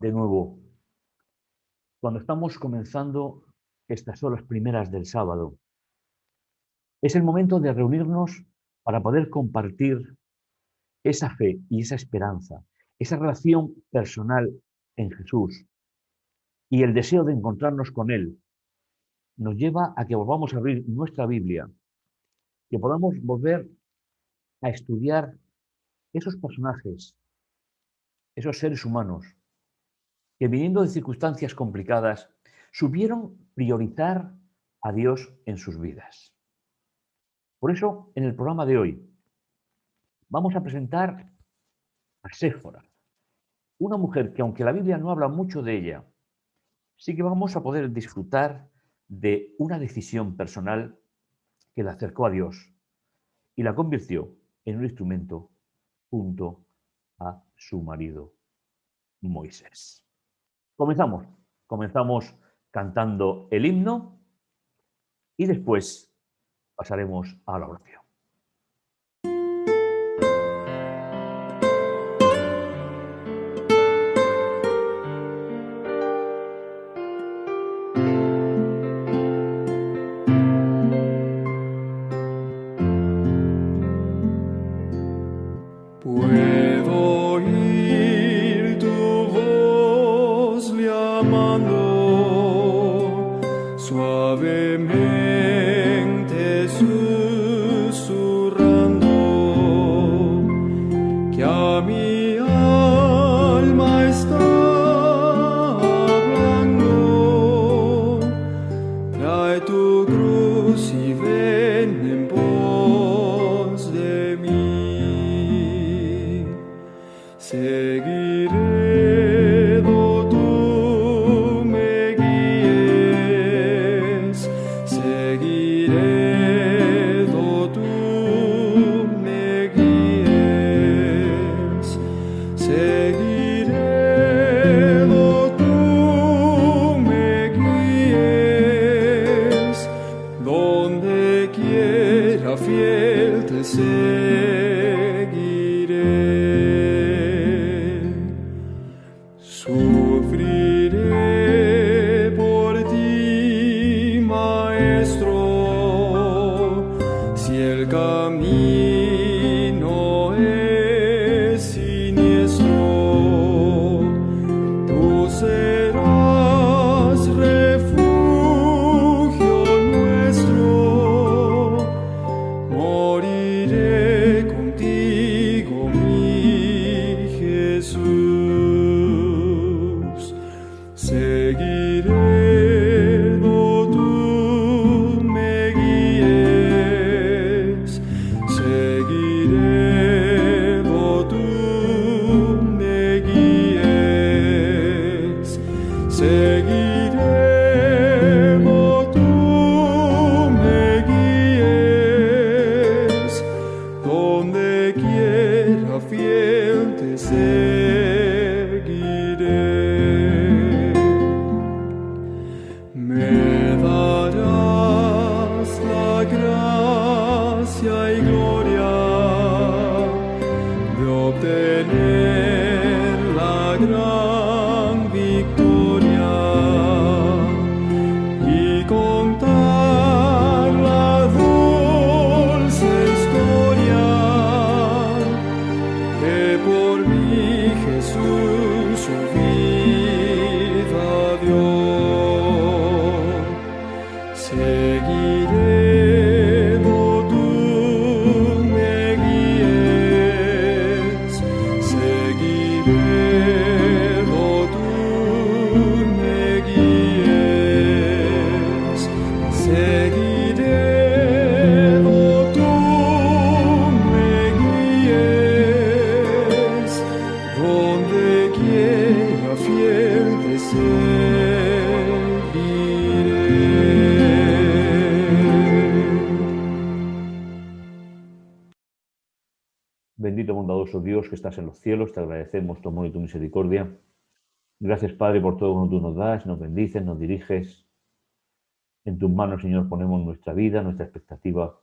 De nuevo, cuando estamos comenzando estas horas primeras del sábado, es el momento de reunirnos para poder compartir esa fe y esa esperanza, esa relación personal en Jesús y el deseo de encontrarnos con Él nos lleva a que volvamos a abrir nuestra Biblia, que podamos volver a estudiar esos personajes, esos seres humanos que viniendo de circunstancias complicadas supieron priorizar a Dios en sus vidas. Por eso, en el programa de hoy, vamos a presentar a Séfora, una mujer que, aunque la Biblia no habla mucho de ella, sí que vamos a poder disfrutar de una decisión personal que la acercó a Dios y la convirtió en un instrumento junto a su marido Moisés. Comenzamos. Comenzamos cantando el himno y después pasaremos a la oración. Puedo oír tu voz llamando suavemente susurrando que a mi alma está hablando. Trae tu cruz y ven en pos de mí. Seguiré do tú me guíes, seguiré do tú me guíes, seguiré do tú me guíes, donde quiera fiel te seguiré. Sufriré por ti, Maestro, si el camino es siniestro. Tú serás refugio nuestro, moriré contigo, mi Jesús. Seguiré do tú me guíes, seguiré do tú me guíes, seguiré do tú me guíes, donde quiera fiel te seguiré. Me darás la gracia y gloria de obtener la gran victoria y contar la dulce historia que por mí Jesús su vida dio. Seguiré do tú me guíes, seguiré do tú me guíes, seguiré do tú me guíes, donde quiera fiel te Bendito bondadoso Dios que estás en los cielos, te agradecemos tu amor y tu misericordia. Gracias, Padre, por todo lo que tú nos das, nos bendices, nos diriges. En tus manos, Señor, ponemos nuestra vida, nuestra expectativa.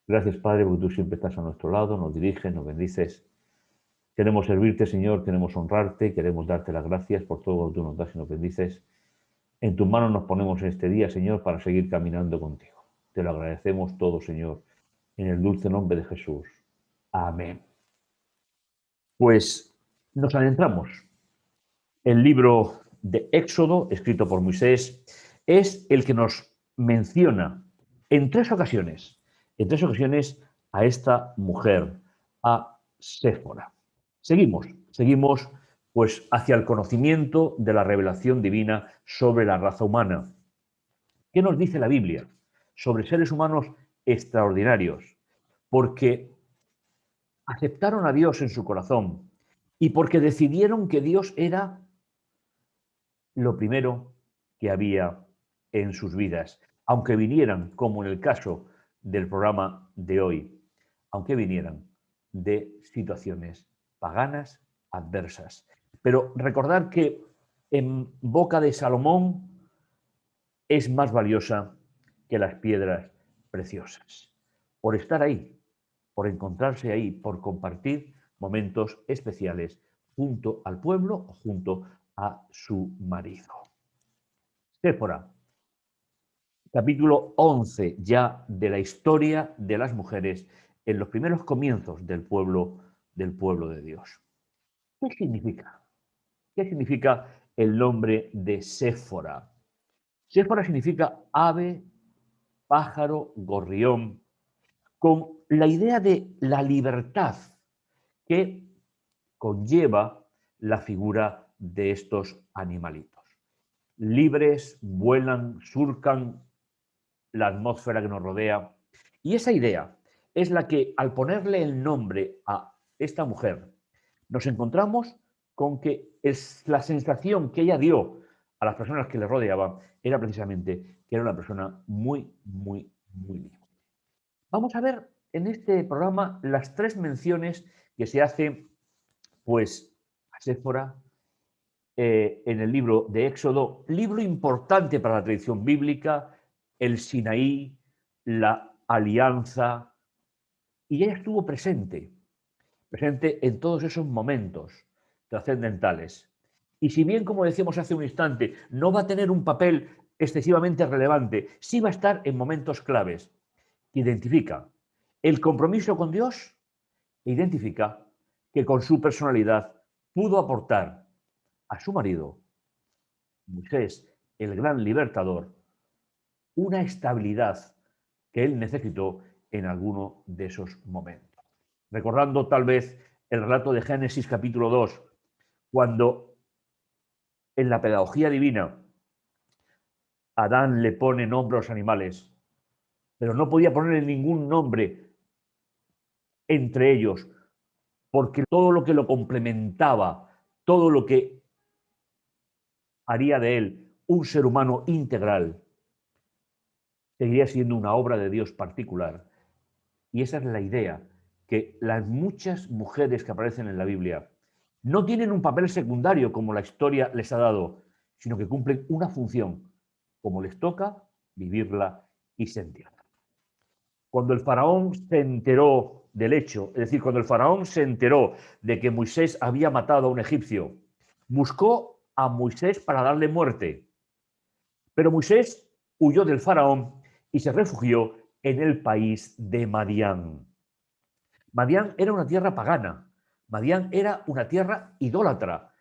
Gracias, Padre, porque tú siempre estás a nuestro lado, nos diriges, nos bendices. Queremos servirte, Señor, queremos honrarte, queremos darte las gracias por todo lo que tú nos das y nos bendices. En tus manos nos ponemos este día, Señor, para seguir caminando contigo. Te lo agradecemos todo, Señor, en el dulce nombre de Jesús. Amén. Pues nos adentramos. El libro de Éxodo, escrito por Moisés, es el que nos menciona en tres ocasiones a esta mujer, a Séfora. Seguimos pues hacia el conocimiento de la revelación divina sobre la raza humana. ¿Qué nos dice la Biblia sobre seres humanos extraordinarios? Porque aceptaron a Dios en su corazón y porque decidieron que Dios era lo primero que había en sus vidas, aunque vinieran, como en el caso del programa de hoy, aunque vinieran de situaciones paganas adversas. Pero recordar que en boca de Salomón es más valiosa que las piedras preciosas. Por estar ahí, por encontrarse ahí, por compartir momentos especiales junto al pueblo o junto a su marido. Séfora, capítulo 11 ya de la historia de las mujeres en los primeros comienzos del pueblo de Dios. ¿Qué significa? ¿Qué significa el nombre de Séfora? Séfora significa ave, pájaro, gorrión, con la idea de la libertad que conlleva la figura de estos animalitos. Libres, vuelan, surcan la atmósfera que nos rodea. Y esa idea es la que, al ponerle el nombre a esta mujer, nos encontramos con que es la sensación que ella dio a las personas que le rodeaban era precisamente que era una persona muy, muy, muy libre. Vamos a ver en este programa las tres menciones que se hace pues a Séfora en el libro de Éxodo, libro importante para la tradición bíblica, el Sinaí, la alianza, y ella estuvo presente en todos esos momentos trascendentales. Y si bien, como decíamos hace un instante, no va a tener un papel excesivamente relevante, sí va a estar en momentos claves. Identifica el compromiso con Dios e identifica que con su personalidad pudo aportar a su marido, Moisés, el gran libertador, una estabilidad que él necesitó en alguno de esos momentos. Recordando tal vez el relato de Génesis capítulo 2, cuando en la pedagogía divina Adán le pone nombre a los animales, pero no podía ponerle ningún nombre entre ellos, porque todo lo que lo complementaba, todo lo que haría de él un ser humano integral, seguiría siendo una obra de Dios particular. Y esa es la idea, que las muchas mujeres que aparecen en la Biblia no tienen un papel secundario como la historia les ha dado, sino que cumplen una función, como les toca vivirla y sentirla. Cuando el faraón se enteró del hecho, es decir, cuando el faraón se enteró de que Moisés había matado a un egipcio, buscó a Moisés para darle muerte. Pero Moisés huyó del faraón y se refugió en el país de Madián. Madián era una tierra pagana. Madián era una tierra idólatra,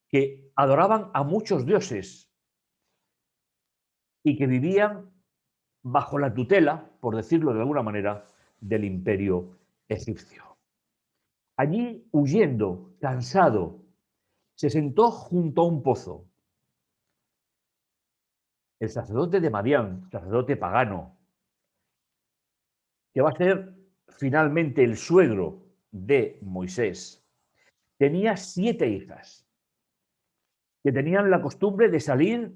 que adoraban a muchos dioses y que vivían bajo la tutela, por decirlo de alguna manera, del imperio egipcio. Allí, huyendo, cansado, se sentó junto a un pozo. El sacerdote de Madián, sacerdote pagano, que va a ser finalmente el suegro de Moisés, tenía 7 hijas que tenían la costumbre de salir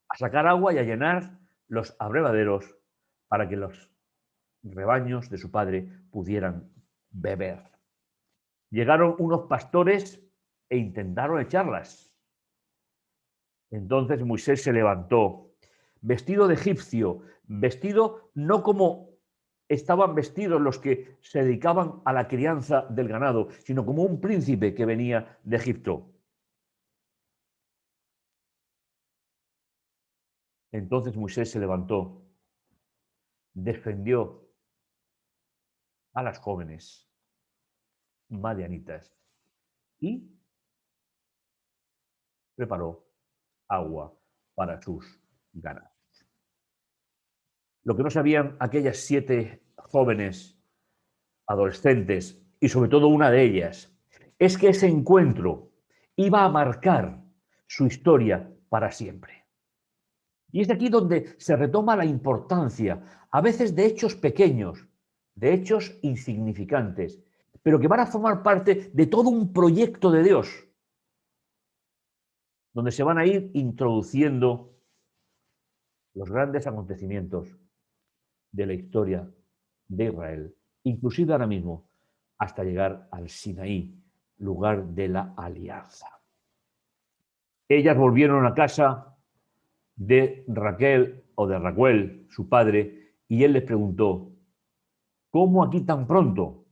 a sacar agua y a llenar los abrevaderos para que los rebaños de su padre pudieran beber. Llegaron unos pastores e intentaron echarlas. Entonces Moisés se levantó, vestido de egipcio, vestido no como estaban vestidos los que se dedicaban a la crianza del ganado, sino como un príncipe que venía de Egipto. Entonces Moisés se levantó, defendió a las jóvenes madianitas y preparó agua para sus ganados. Lo que no sabían aquellas 7 jóvenes adolescentes, y sobre todo una de ellas, es que ese encuentro iba a marcar su historia para siempre. Y es aquí donde se retoma la importancia, a veces de hechos pequeños, de hechos insignificantes, pero que van a formar parte de todo un proyecto de Dios, donde se van a ir introduciendo los grandes acontecimientos de la historia de Israel, inclusive ahora mismo, hasta llegar al Sinaí, lugar de la alianza. Ellas volvieron a casa de Raquel o de Raquel, su padre, y él les preguntó, ¿cómo aquí tan pronto?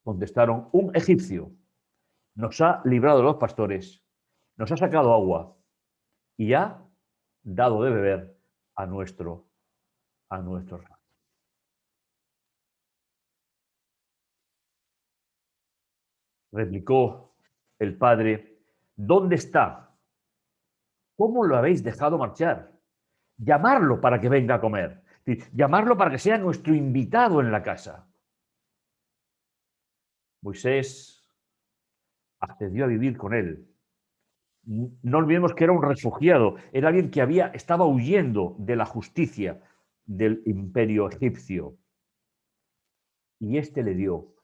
Contestaron, un egipcio nos ha librado de los pastores, nos ha sacado agua y ha dado de beber a nuestro rebaño. Replicó el padre, ¿dónde está? ¿Cómo lo habéis dejado marchar? Llamarlo para que venga a comer. Llamarlo para que sea nuestro invitado en la casa. Moisés accedió a vivir con él. No olvidemos que era un refugiado, era alguien que estaba huyendo de la justicia del imperio egipcio. Y este le dio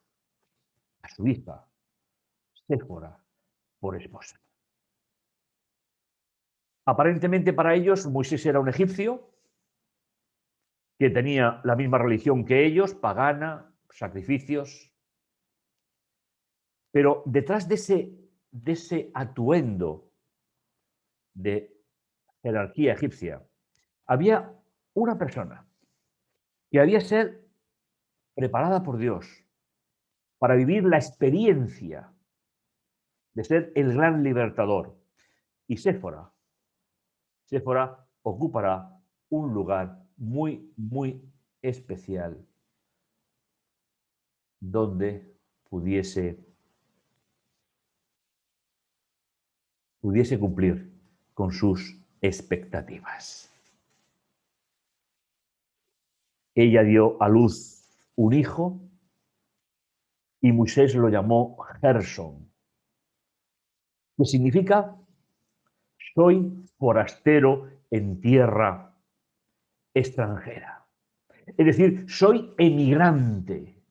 a su hija, Séfora, por esposa. Aparentemente para ellos Moisés era un egipcio que tenía la misma religión que ellos, pagana, sacrificios. Pero detrás de ese atuendo de jerarquía egipcia, había una persona que había de ser preparada por Dios para vivir la experiencia de ser el gran libertador. Y Séfora ocupará un lugar muy, muy especial donde pudiese cumplir con sus expectativas. Ella dio a luz un hijo y Moisés lo llamó Gersón, que significa soy forastero en tierra extranjera. Es decir, soy emigrante.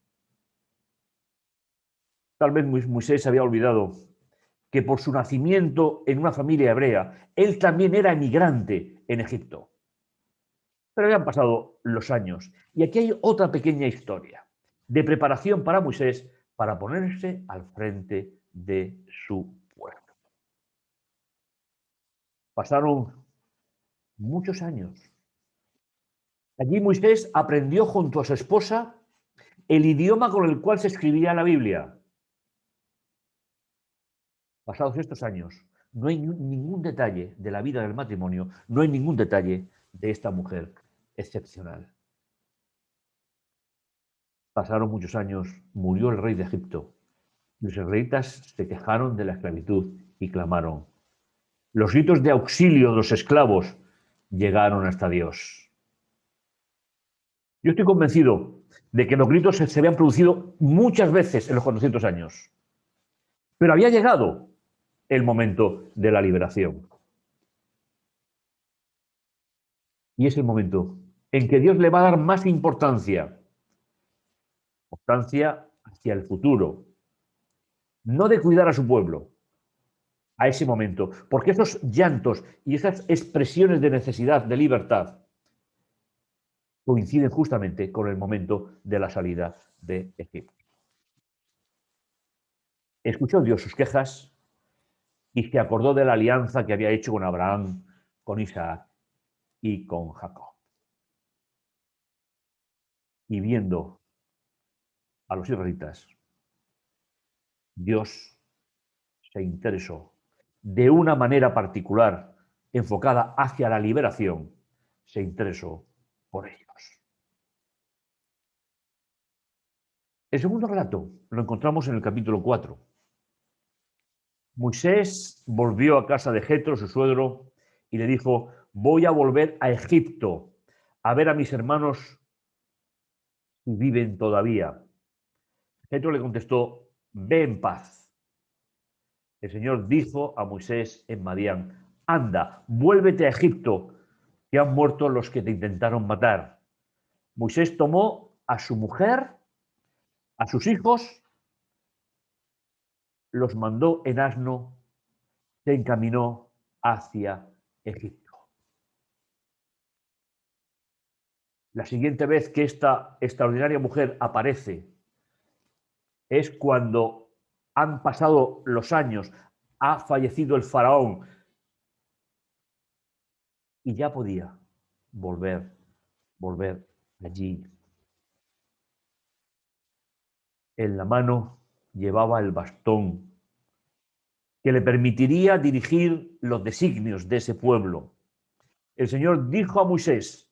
Tal vez Moisés se había olvidado que por su nacimiento en una familia hebrea, él también era emigrante en Egipto. Pero habían pasado los años. Y aquí hay otra pequeña historia de preparación para Moisés para ponerse al frente de su pueblo. Pasaron muchos años. Allí Moisés aprendió junto a su esposa el idioma con el cual se escribía la Biblia. Pasados estos años, no hay ningún detalle de la vida del matrimonio, no hay ningún detalle de esta mujer excepcional. Pasaron muchos años, murió el rey de Egipto. Los israelitas se quejaron de la esclavitud y clamaron. Los gritos de auxilio de los esclavos llegaron hasta Dios. Yo estoy convencido de que los gritos se habían producido muchas veces en los 400 años. Pero había llegado el momento de la liberación. Y es el momento en que Dios le va a dar más importancia hacia el futuro, no de cuidar a su pueblo, a ese momento, porque esos llantos y esas expresiones de necesidad, de libertad, coinciden justamente con el momento de la salida de Egipto. Escuchó Dios sus quejas y se acordó de la alianza que había hecho con Abraham, con Isaac y con Jacob. y viendo a los israelitas, Dios se interesó de una manera particular, enfocada hacia la liberación, se interesó por ellos. El segundo relato lo encontramos en el capítulo 4. Moisés volvió a casa de Jetro, su suegro, y le dijo: voy a volver a Egipto a ver a mis hermanos si viven todavía. Jetro le contestó: ve en paz. El Señor dijo a Moisés en Madián: anda, vuélvete a Egipto, que han muerto los que te intentaron matar. Moisés tomó a su mujer, a sus hijos, los mandó en asno, se encaminó hacia Egipto. La siguiente vez que esta extraordinaria mujer aparece es cuando han pasado los años, ha fallecido el faraón y ya podía volver allí. En la mano llevaba el bastón que le permitiría dirigir los designios de ese pueblo. El Señor dijo a Moisés: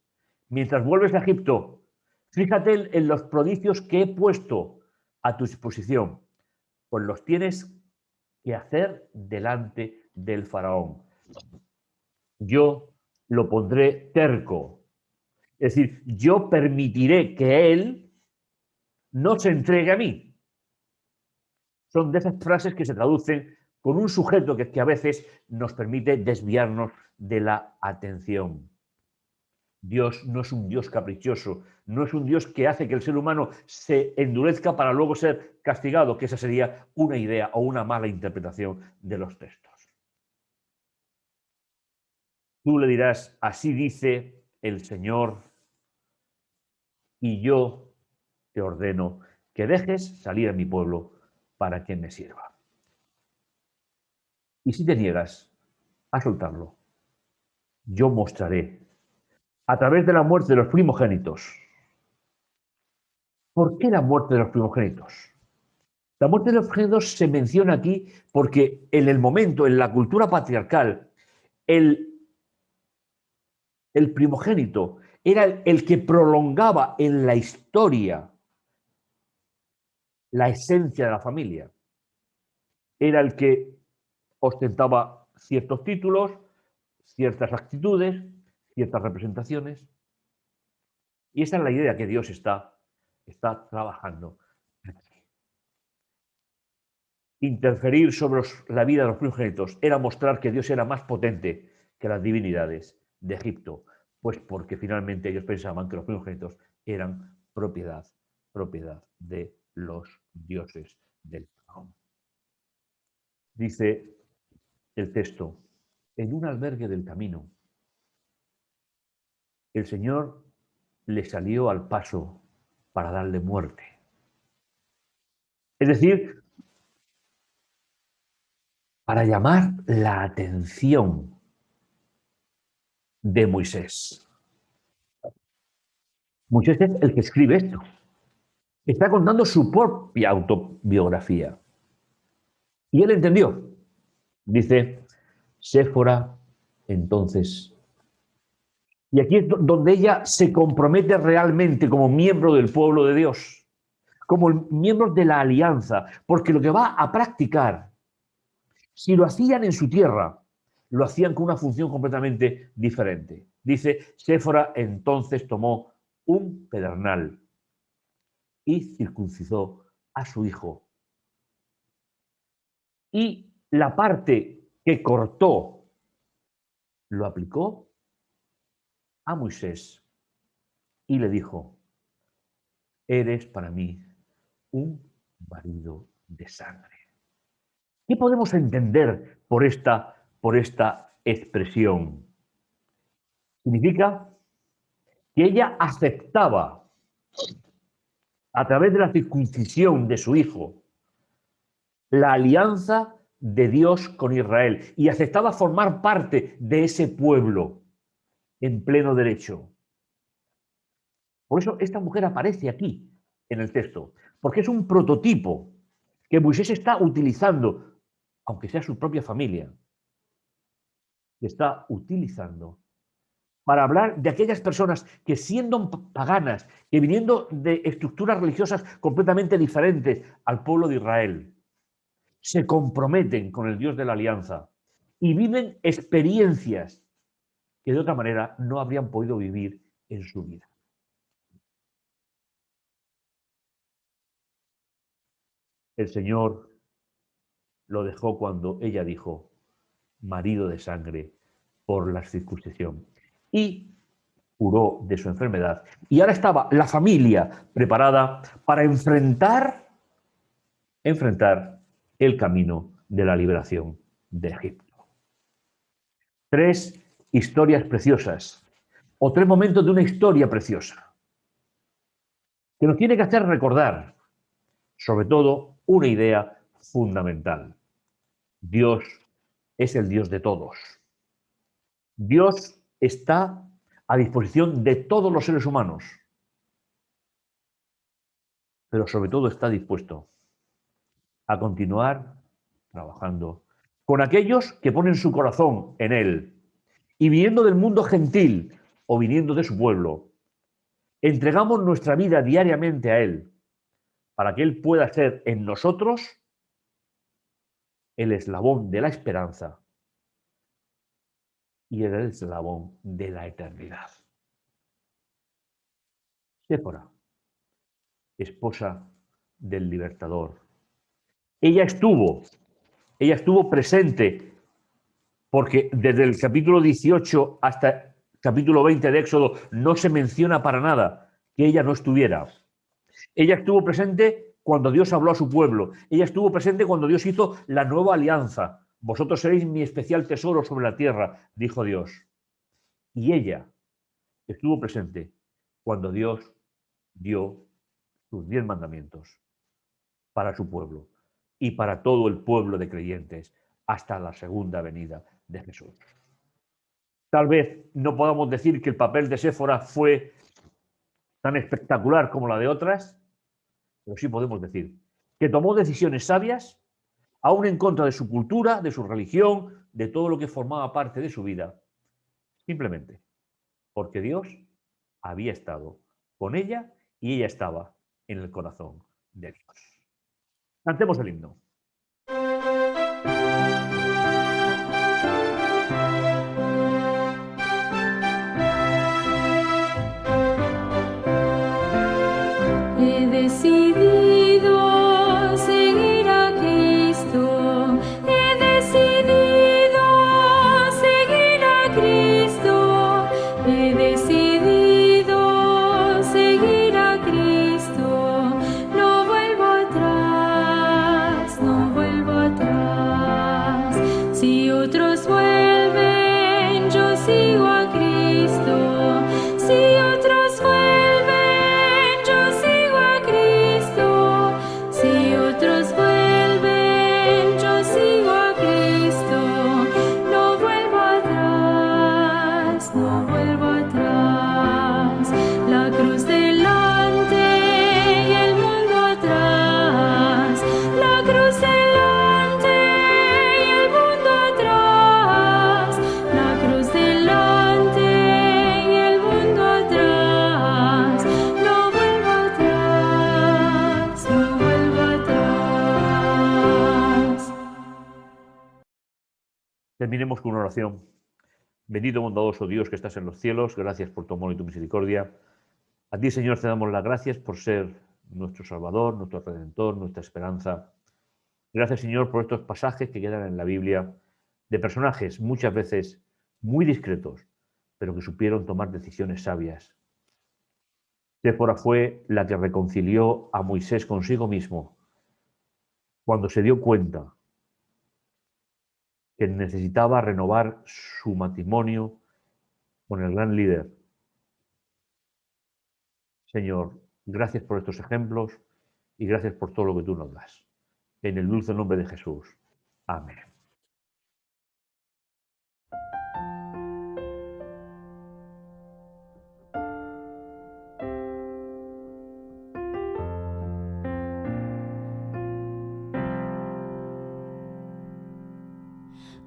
mientras vuelves a Egipto, fíjate en los prodigios que he puesto a tu disposición, pues los tienes que hacer delante del faraón. Yo lo pondré terco, es decir, yo permitiré que él no se entregue a mí. Son de esas frases que se traducen con un sujeto que a veces nos permite desviarnos de la atención. Dios no es un Dios caprichoso, no es un Dios que hace que el ser humano se endurezca para luego ser castigado, que esa sería una idea o una mala interpretación de los textos. Tú le dirás: así dice el Señor, y yo te ordeno que dejes salir a mi pueblo para que me sirva. Y si te niegas a soltarlo, yo mostraré a través de la muerte de los primogénitos. ¿Por qué la muerte de los primogénitos? La muerte de los primogénitos se menciona aquí porque en el momento, en la cultura patriarcal, el primogénito era el que prolongaba en la historia la esencia de la familia. Era el que ostentaba ciertos títulos, ciertas actitudes, ciertas representaciones. Y esa es la idea que Dios está trabajando aquí. Interferir sobre la vida de los primogénitos era mostrar que Dios era más potente que las divinidades de Egipto, pues porque finalmente ellos pensaban que los primogénitos eran propiedad de los dioses del faraón. Dice el texto: en un albergue del camino, el Señor le salió al paso para darle muerte. Es decir, para llamar la atención de Moisés. Moisés es el que escribe esto. Está contando su propia autobiografía. Y él entendió. Dice: Séfora, entonces. Y aquí es donde ella se compromete realmente como miembro del pueblo de Dios, como miembro de la alianza, porque lo que va a practicar, si lo hacían en su tierra, lo hacían con una función completamente diferente. Dice: Séfora entonces tomó un pedernal y circuncidó a su hijo. Y la parte que cortó lo aplicó a Moisés y le dijo: eres para mí un marido de sangre. ¿Qué podemos entender por esta expresión? Significa que ella aceptaba, a través de la circuncisión de su hijo, la alianza de Dios con Israel y aceptaba formar parte de ese pueblo en pleno derecho. Por eso esta mujer aparece aquí en el texto, porque es un prototipo que Moisés está utilizando, aunque sea su propia familia, está utilizando para hablar de aquellas personas que siendo paganas, que viniendo de estructuras religiosas completamente diferentes al pueblo de Israel, se comprometen con el Dios de la alianza y viven experiencias que de otra manera no habrían podido vivir en su vida. El Señor lo dejó cuando ella dijo, marido de sangre, por la circuncisión. Y curó de su enfermedad. Y ahora estaba la familia preparada para enfrentar el camino de la liberación de Egipto. 3 historias preciosas, o 3 momentos de una historia preciosa, que nos tiene que hacer recordar, sobre todo, una idea fundamental. Dios es el Dios de todos. Dios está a disposición de todos los seres humanos, pero sobre todo está dispuesto a continuar trabajando con aquellos que ponen su corazón en Él y viniendo del mundo gentil o viniendo de su pueblo, entregamos nuestra vida diariamente a Él para que Él pueda ser en nosotros el eslabón de la esperanza y el eslabón de la eternidad. Séfora, esposa del libertador. Ella estuvo presente, porque desde el capítulo 18 hasta el capítulo 20 de Éxodo no se menciona para nada que ella no estuviera. Ella estuvo presente cuando Dios habló a su pueblo. Ella estuvo presente cuando Dios hizo la nueva alianza. Vosotros seréis mi especial tesoro sobre la tierra, dijo Dios. Y ella estuvo presente cuando Dios dio sus 10 mandamientos para su pueblo y para todo el pueblo de creyentes hasta la segunda venida de Jesús. Tal vez no podamos decir que el papel de Séfora fue tan espectacular como la de otras, pero sí podemos decir que tomó decisiones sabias, aún en contra de su cultura, de su religión, de todo lo que formaba parte de su vida, simplemente porque Dios había estado con ella y ella estaba en el corazón de Dios. Cantemos el himno. He decidido seguir a Cristo. He decidido seguir a Cristo. He decidido seguir a Cristo. No vuelvo atrás, no vuelvo atrás. Si otros vuelven, yo sigo a Cristo. Si otros vuelven, yo sigo a Cristo. Si otros vuelven, yo sigo a Cristo. No vuelvo atrás, no vuelvo atrás. La cruz delante y el mundo atrás. La cruz delante y el mundo atrás. La cruz delante y el mundo atrás. No vuelvo atrás, no vuelvo atrás. Terminemos con una oración. Bendito bondadoso Dios que estás en los cielos, gracias por tu amor y tu misericordia. A ti, Señor, te damos las gracias por ser nuestro Salvador, nuestro Redentor, nuestra esperanza. Gracias, Señor, por estos pasajes que quedan en la Biblia de personajes muchas veces muy discretos, pero que supieron tomar decisiones sabias. Séfora fue la que reconcilió a Moisés consigo mismo cuando se dio cuenta que necesitaba renovar su matrimonio con el gran líder. Señor, gracias por estos ejemplos y gracias por todo lo que tú nos das. En el dulce nombre de Jesús. Amén.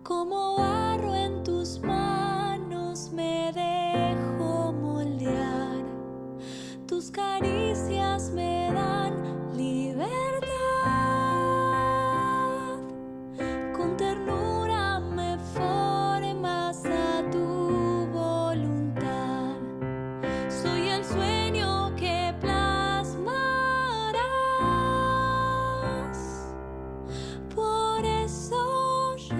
como barro en tus manos me dejo moldear. Tus caricias me dan libertad. Con ternura me formas a tu voluntad. Soy el sueño que plasmarás. Por eso yo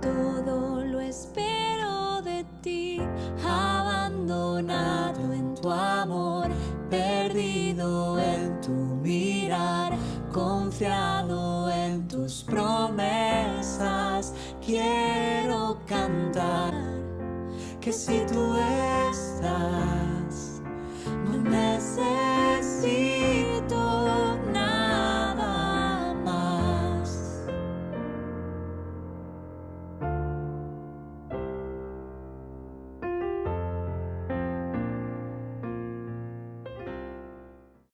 todo lo espero de ti, abandonado en tu amor, perdido en tu mirar, confiado en tus promesas. Quiero cantar que si tú